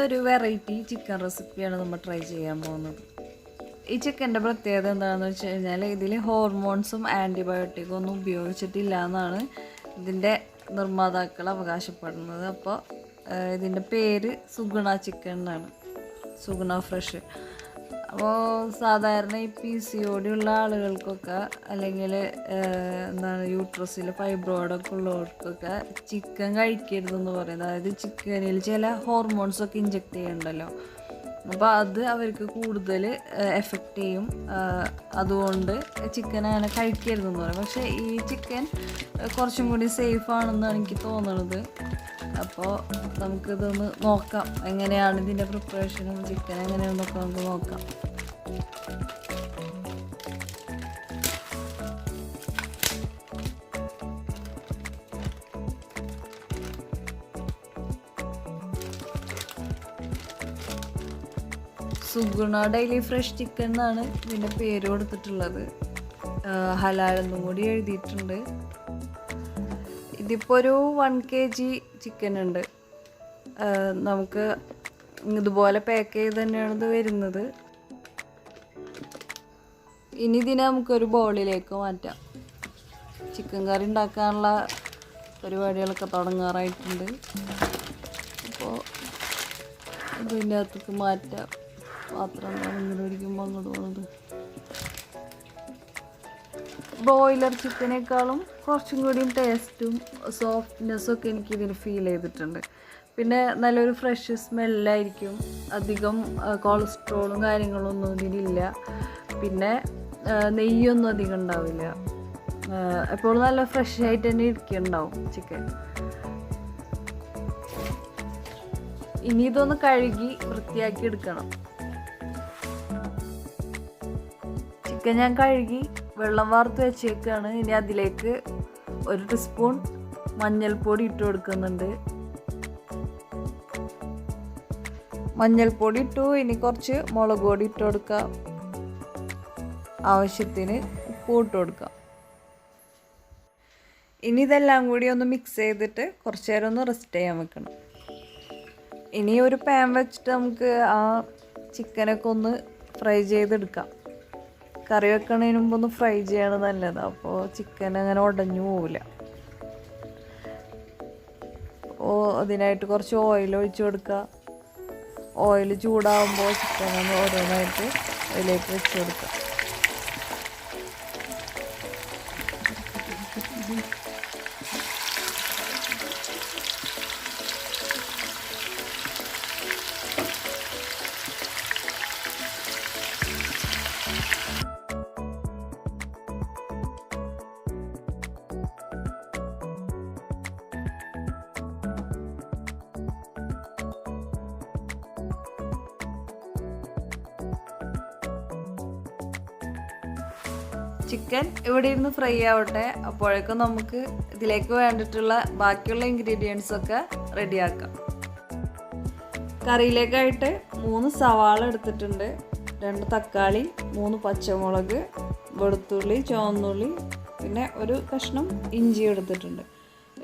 ഒരു variety chicken റെസിപ്പിയാണ് നമ്മൾ ട്രൈ ചെയ്യാൻ പോകുന്നത്. ഈ ചിക്കൻ്റെ പ്രത്യേകത എന്താണെന്ന് വെച്ച് കഴിഞ്ഞാൽ ഇതിൽ ഹോർമോൺസും ആൻറ്റിബയോട്ടിക്കും ഒന്നും ഉപയോഗിച്ചിട്ടില്ല എന്നാണ് ഇതിൻ്റെ നിർമ്മാതാക്കൾ അവകാശപ്പെടുന്നത്. അപ്പോൾ ഇതിൻ്റെ പേര് സുഗുണ ചിക്കൻ എന്നാണ്, സുഗുണ ഫ്രഷ്. അപ്പോൾ സാധാരണ ഈ PCOD ഉള്ള ആളുകൾക്കൊക്കെ അല്ലെങ്കിൽ യൂട്രസിൽ ഫൈബ്രോയിഡൊക്കെ ഉള്ളവർക്കൊക്കെ ചിക്കൻ കഴിക്കരുതെന്ന് പറയുന്നത്. അതായത് ചിക്കനിൽ ചില ഹോർമോൺസൊക്കെ ഇഞ്ചെക്ട് ചെയ്യുന്നുണ്ടല്ലോ, അപ്പോൾ അത് അവർക്ക് കൂടുതൽ എഫക്റ്റ് ചെയ്യും. അതുകൊണ്ട് ചിക്കൻ അങ്ങനെ കഴിക്കരുതെന്ന് പറയും. പക്ഷേ ഈ ചിക്കൻ കുറച്ചും കൂടി സേഫാണെന്നാണ് എനിക്ക് തോന്നുന്നത്. അപ്പോൾ നമുക്കിതൊന്ന് നോക്കാം, എങ്ങനെയാണ് ഇതിൻ്റെ പ്രിപ്പറേഷനും ചിക്കൻ എങ്ങനെയാണെന്നൊക്കെ നമുക്ക് നോക്കാം. സുഗുണ ഡെയിലി ഫ്രഷ് ചിക്കൻ എന്നാണ് ഇതിൻ്റെ പേര് കൊടുത്തിട്ടുള്ളത്. ഹലാലെന്നും കൂടി എഴുതിയിട്ടുണ്ട്. ഇതിപ്പോൾ ഒരു 1 kg ചിക്കൻ ഉണ്ട്. നമുക്ക് ഇതുപോലെ പാക്ക് ചെയ്ത് തന്നെയാണ് ഇത് വരുന്നത്. ഇനി ഇതിനെ നമുക്കൊരു ബൗളിലേക്ക് മാറ്റാം. ചിക്കൻ കറി ഉണ്ടാക്കാനുള്ള പരിപാടികളൊക്കെ തുടങ്ങാറായിട്ടുണ്ട്. അപ്പോൾ ഇതിൻ്റെ അകത്തേക്ക് മാറ്റാം. പാത്രം ഇങ്ങനെ ഒഴിക്കുമ്പോൾ അങ്ങോട്ട് പോകുന്നത്. ബ്രോയിലർ ചിക്കനേക്കാളും കുറച്ചും കൂടിയും ടേസ്റ്റും സോഫ്റ്റ്നെസ്സും ഒക്കെ എനിക്കിതിന് ഫീൽ ചെയ്തിട്ടുണ്ട്. പിന്നെ നല്ലൊരു ഫ്രഷ് സ്മെല്ലായിരിക്കും. അധികം കൊളസ്ട്രോളും കാര്യങ്ങളൊന്നും ഇതിലില്ല. പിന്നെ നെയ്യൊന്നും അധികം ഉണ്ടാവില്ല. എപ്പോഴും നല്ല ഫ്രഷ് ആയിട്ട് തന്നെ ഇരിക്കുന്നുണ്ടാവും ചിക്കൻ. ഇനി ഇതൊന്ന് കഴുകി വൃത്തിയാക്കി എടുക്കണം. ചിക്കൻ ഞാൻ കഴുകി വെള്ളം വാർത്ത് വെച്ചേക്കാണ്. ഇനി അതിലേക്ക് 1 ടീസ്പൂൺ മഞ്ഞൾപ്പൊടി ഇട്ട് കൊടുക്കുന്നുണ്ട്. മഞ്ഞൾപ്പൊടി ഇട്ടു. ഇനി കുറച്ച് മുളക് പൊടി ഇട്ട് കൊടുക്കാം. ആവശ്യത്തിന് ഉപ്പ് ഇട്ട് കൊടുക്കാം. ഇനി ഇതെല്ലാം കൂടി ഒന്ന് മിക്സ് ചെയ്തിട്ട് കുറച്ച് നേരം ഒന്ന് റെസ്റ്റ് ചെയ്യാൻ വെക്കണം. ഇനി ഒരു പാൻ വെച്ചിട്ട് നമുക്ക് ആ ചിക്കനൊക്കെ ഒന്ന് ഫ്രൈ ചെയ്തെടുക്കാം. കറി വെക്കണതിന് മുമ്പ് ഒന്ന് ഫ്രൈ ചെയ്യണം നല്ലത്. അപ്പോൾ ചിക്കൻ അങ്ങനെ ഉടഞ്ഞു പോവില്ല. അതിനായിട്ട് കുറച്ച് ഓയിൽ ഒഴിച്ചു കൊടുക്കുക. ഓയിൽ ചൂടാകുമ്പോൾ ചിക്കൻ ഒന്ന് ഓരോന്നായിട്ട് അതിലേക്ക് വെച്ച് കൊടുക്കുക. ചിക്കൻ ഇവിടെ ഇരുന്ന് ഫ്രൈ ആവട്ടെ. അപ്പോഴേക്കും നമുക്ക് ഇതിലേക്ക് വേണ്ടിയിട്ടുള്ള ബാക്കിയുള്ള ഇൻഗ്രീഡിയൻസൊക്കെ റെഡിയാക്കാം. കറിയിലേക്കായിട്ട് 3 സവാള എടുത്തിട്ടുണ്ട്, 2 തക്കാളി, 3 പച്ചമുളക്, വെളുത്തുള്ളി, ചുവന്നുള്ളി, പിന്നെ ഒരു കഷ്ണം ഇഞ്ചി എടുത്തിട്ടുണ്ട്.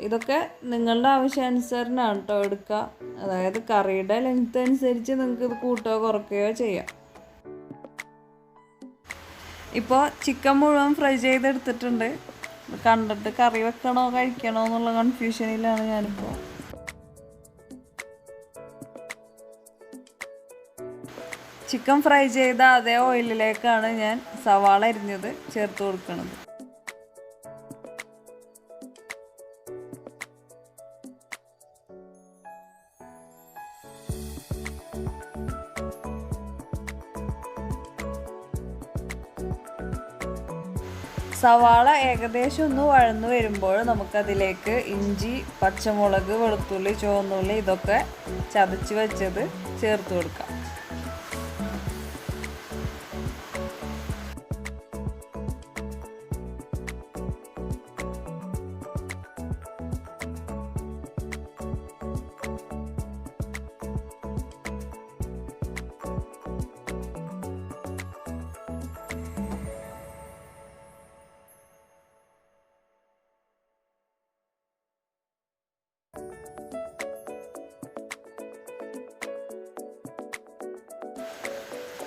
ഇതൊക്കെ നിങ്ങളുടെ ആവശ്യാനുസരണമാണ് കേട്ടോ എടുക്കുക. അതായത് കറിയുടെ ലെങ്ത് അനുസരിച്ച് നിങ്ങൾക്ക് ഇത് കൂട്ടുകയോ കുറയ്ക്കുകയോ ചെയ്യാം. ഇപ്പോൾ ചിക്കൻ മുഴുവൻ ഫ്രൈ ചെയ്തെടുത്തിട്ടുണ്ട്. കണ്ടിട്ട് കറി വെക്കണോ കഴിക്കണോ എന്നുള്ള കൺഫ്യൂഷനിലാണ് ഞാനിപ്പോൾ. ചിക്കൻ ഫ്രൈ ചെയ്ത അതേ ഓയിലിലേക്കാണ് ഞാൻ സവാള അരിഞ്ഞത് ചേർത്ത് കൊടുക്കുന്നത്. സവാള ഏകദേശം ഒന്ന് വഴന്നു വരുമ്പോൾ നമുക്കതിലേക്ക് ഇഞ്ചി, പച്ചമുളക്, വെളുത്തുള്ളി, ചുവന്നുള്ളി ഇതൊക്കെ ചതച്ച് വെച്ചത് ചേർത്ത് കൊടുക്കാം.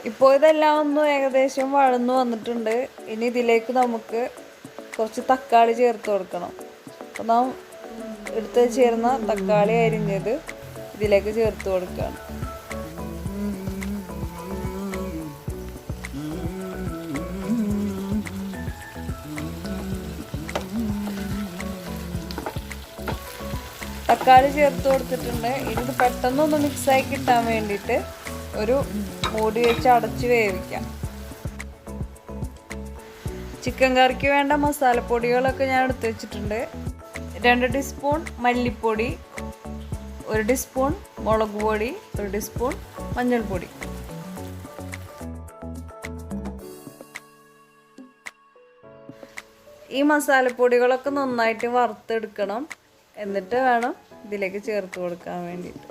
ഇപ്പോൾ ഇതെല്ലാം ഒന്ന് ഏകദേശം വഴന്നു വന്നിട്ടുണ്ട്. ഇനി ഇതിലേക്ക് നമുക്ക് കുറച്ച് തക്കാളി ചേർത്ത് കൊടുക്കണം. അപ്പോൾ നാം എടുത്ത് ചേർന്ന തക്കാളി അരിഞ്ഞത് ഇതിലേക്ക് ചേർത്ത് കൊടുക്കുകയാണ്. തക്കാളി ചേർത്ത് കൊടുത്തിട്ടുണ്ട്. ഇനി ഇത് പെട്ടെന്നൊന്ന് മിക്സായി കിട്ടാൻ വേണ്ടിയിട്ട് ഒരു മൂടി വെച്ച് അടച്ച് വേവിക്കാം. ചിക്കൻ കറിക്ക് വേണ്ട മസാലപ്പൊടികളൊക്കെ ഞാൻ എടുത്ത് വെച്ചിട്ടുണ്ട്. 2 ടീസ്പൂൺ മല്ലിപ്പൊടി, 1 ടീസ്പൂൺ മുളക് പൊടി, 1 ടീസ്പൂൺ മഞ്ഞൾപ്പൊടി. ഈ മസാലപ്പൊടികളൊക്കെ നന്നായിട്ട് വറുത്തെടുക്കണം. എന്നിട്ട് വേണം ഇതിലേക്ക് ചേർത്ത് കൊടുക്കാൻ വേണ്ടിയിട്ട്.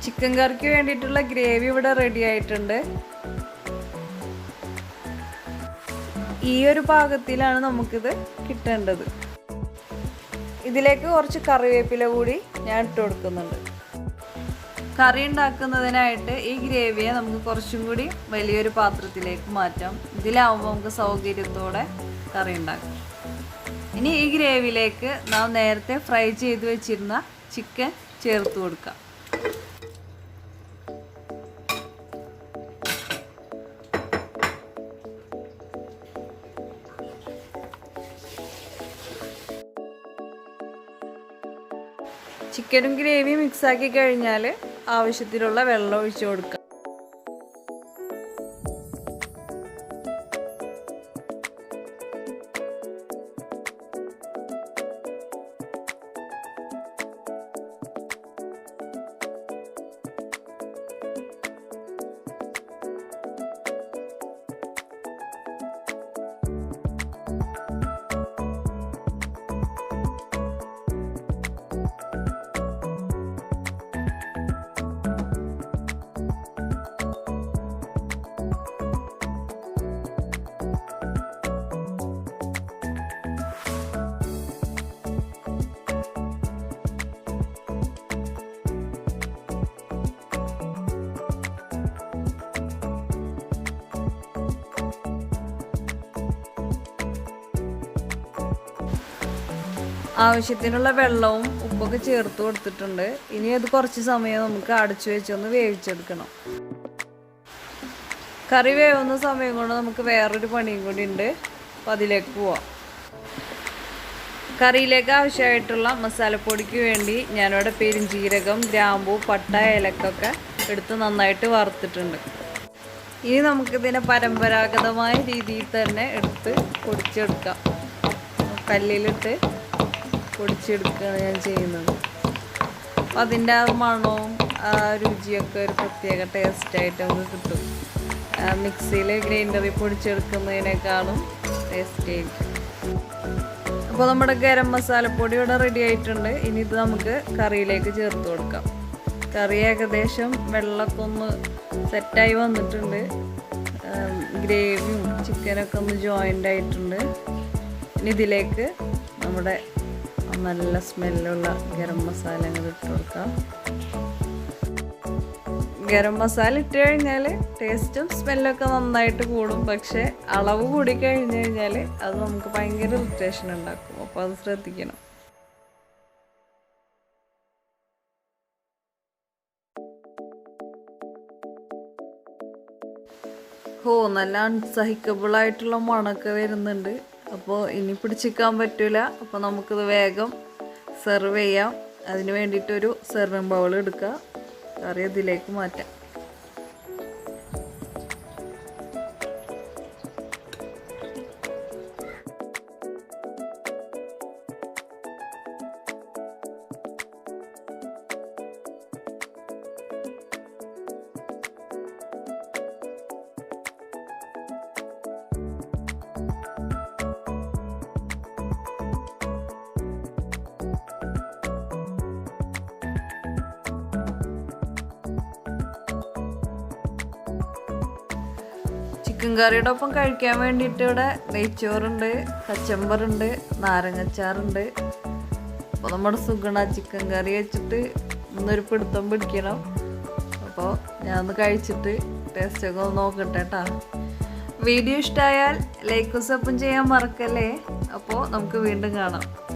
ചിക്കൻ കറിക്ക് വേണ്ടിയിട്ടുള്ള ഗ്രേവി ഇവിടെ റെഡി ആയിട്ടുണ്ട്. ഈ ഒരു പാകത്തിലാണ് നമുക്കിത് കിട്ടേണ്ടത്. ഇതിലേക്ക് കുറച്ച് കറിവേപ്പില കൂടി ഞാൻ ഇട്ട് കൊടുക്കുന്നുണ്ട്. കറി ഉണ്ടാക്കുന്നതിനായിട്ട് ഈ ഗ്രേവിയെ നമുക്ക് കുറച്ചും കൂടി വലിയൊരു പാത്രത്തിലേക്ക് മാറ്റാം. ഇതിലാവുമ്പോൾ നമുക്ക് സൗകര്യത്തോടെ കറി ഉണ്ടാക്കാം. ഇനി ഈ ഗ്രേവിയിലേക്ക് നാം നേരത്തെ ഫ്രൈ ചെയ്ത് വെച്ചിരുന്ന ചിക്കൻ ചേർത്ത് കൊടുക്കാം. ചിക്കനും ഗ്രേവിയും മിക്സാക്കി കഴിഞ്ഞാൽ ആവശ്യത്തിനുള്ള വെള്ളം ഒഴിച്ചു കൊടുക്കുക. ആവശ്യത്തിനുള്ള വെള്ളവും ഉപ്പൊക്കെ ചേർത്ത് കൊടുത്തിട്ടുണ്ട്. ഇനി അത് കുറച്ച് സമയം നമുക്ക് അടച്ചു വെച്ചൊന്ന് വേവിച്ചെടുക്കണം. കറി വേവുന്ന സമയം കൊണ്ട് നമുക്ക് വേറൊരു പണിയും കൂടി ഉണ്ട്. അപ്പോൾ അതിലേക്ക് പോവാം. കറിയിലേക്ക് ആവശ്യമായിട്ടുള്ള മസാലപ്പൊടിക്ക് വേണ്ടി ഞാനിവിടെ പെരുംജീരകം, ഗ്രാമ്പൂ, പട്ട, ഏലക്കൊക്കെ എടുത്ത് നന്നായിട്ട് വറുത്തിട്ടുണ്ട്. ഇനി നമുക്കിതിനെ പരമ്പരാഗതമായ രീതിയിൽ തന്നെ എടുത്ത് പൊടിച്ചെടുക്കാം. കല്ലിലിട്ട് പൊടിച്ചെടുക്കുകയാണ് ഞാൻ ചെയ്യുന്നത്. അപ്പം അതിൻ്റെ ആ മണവും ആ രുചിയൊക്കെ ഒരു പ്രത്യേക ടേസ്റ്റായിട്ട് നമുക്ക് കിട്ടും. മിക്സിയിൽ ഗ്രൈൻഡറിൽ പൊടിച്ചെടുക്കുന്നതിനേക്കാളും ടേസ്റ്റ് ആയിരിക്കും. അപ്പോൾ നമ്മുടെ ഗരം മസാലപ്പൊടി ഇവിടെ റെഡി ആയിട്ടുണ്ട്. ഇനി ഇത് നമുക്ക് കറിയിലേക്ക് ചേർത്ത് കൊടുക്കാം. കറി ഏകദേശം വെള്ളമൊക്കെ ഒന്ന് സെറ്റായി വന്നിട്ടുണ്ട്. ഗ്രേവിയും ചിക്കനൊക്കെ ഒന്ന് ജോയിൻ്റ് ആയിട്ടുണ്ട്. ഇനി ഇതിലേക്ക് നമ്മുടെ നല്ല സ്മെല്ലുള്ള ഗരം മസാലകൾ ഇട്ട് കൊടുക്കാം. ഗരം മസാല ഇട്ട് കഴിഞ്ഞാൽ ടേസ്റ്റും സ്മെല്ലൊക്കെ നന്നായിട്ട് കൂടും. പക്ഷേ അളവ് കൂടി കഴിഞ്ഞ് കഴിഞ്ഞാൽ അത് നമുക്ക് ഭയങ്കര ഇറിറ്റേഷൻ ഉണ്ടാക്കും. അപ്പോൾ അത് ശ്രദ്ധിക്കണം. നല്ല അൺസഹിക്കബിളായിട്ടുള്ള മണമൊക്കെ വരുന്നുണ്ട്. അപ്പോൾ ഇനി പിടിച്ചിക്കാൻ പറ്റില്ല. അപ്പോൾ നമുക്കിത് വേഗം സെർവ് ചെയ്യാം. അതിന് വേണ്ടിയിട്ടൊരു സെർവിങ് ബൗൾ എടുക്കുക. കറി അതിലേക്ക് മാറ്റാം. ചിക്കൻ കറിയുടെ ഒപ്പം കഴിക്കാൻ വേണ്ടിയിട്ട് ഇവിടെ നെയ്ച്ചോറുണ്ട്, കച്ചമ്പറുണ്ട്, നാരങ്ങച്ചാറുണ്ട്. അപ്പോൾ നമ്മുടെ സുഗുണ ചിക്കൻ കറി വെച്ചിട്ട് ഇന്നൊരു പിടുത്തം പിടിക്കണം. അപ്പോൾ ഞാൻ ഒന്ന് കഴിച്ചിട്ട് ടേസ്റ്റൊക്കെ ഒന്ന് നോക്കട്ടെ കേട്ടോ. വീഡിയോ ഇഷ്ടമായാൽ ലൈക്കും സബും ചെയ്യാൻ മറക്കല്ലേ. അപ്പോൾ നമുക്ക് വീണ്ടും കാണാം.